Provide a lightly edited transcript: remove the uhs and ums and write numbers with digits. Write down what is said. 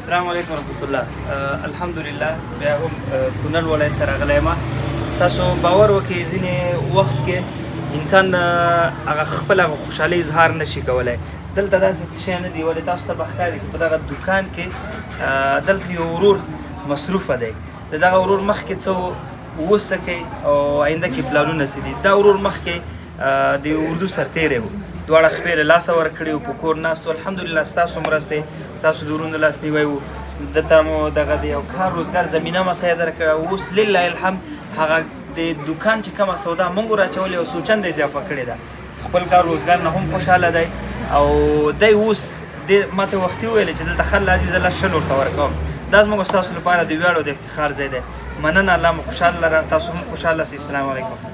السلام علیکم ورحمۃ الله. الحمدلله بیا هم کونړ ولایت ته راغلی یم. تاسو باور وکړئ ځینې وخت کې انسان هغه خپل هغه خوشحالي اظهار نشي کولی. دلته داسې څه شی نه دي، ولې تاسو ته به ښکاري چې په دغه دوکان کې دلته یو ورور مصروفه دی. د دغه ورور مخکې څه اوس څه کوي او آینده کې پلانونه څه دي. دا ورور مخکې د اردو سرتیری و، دواړه خپې له لاسه ورکړي و، په کور ناست و. الحمدلله ستاسو مرستې ستاسو د ورونو لاسنیوی و. دته مو دغه د یو کار روزګار زمینه مسایده راکړه. اوس لله الحمد هغه د دوکان چې کومه سودا موږ راچولې او څو چنده اضافه کړې ده. خپل کار روزګار نه هم خوشحاله دی او دی اوس ما ته وختي وویلې چې دلته خل عزیز الله شل ورته ورکوم. دا زموږ ستاسو لپاره د ویاړ او د افتخار ځای دی. مننه، الله مو خوشحاله لره، تاسو هم خوشحاله سئ. السلام علیکم.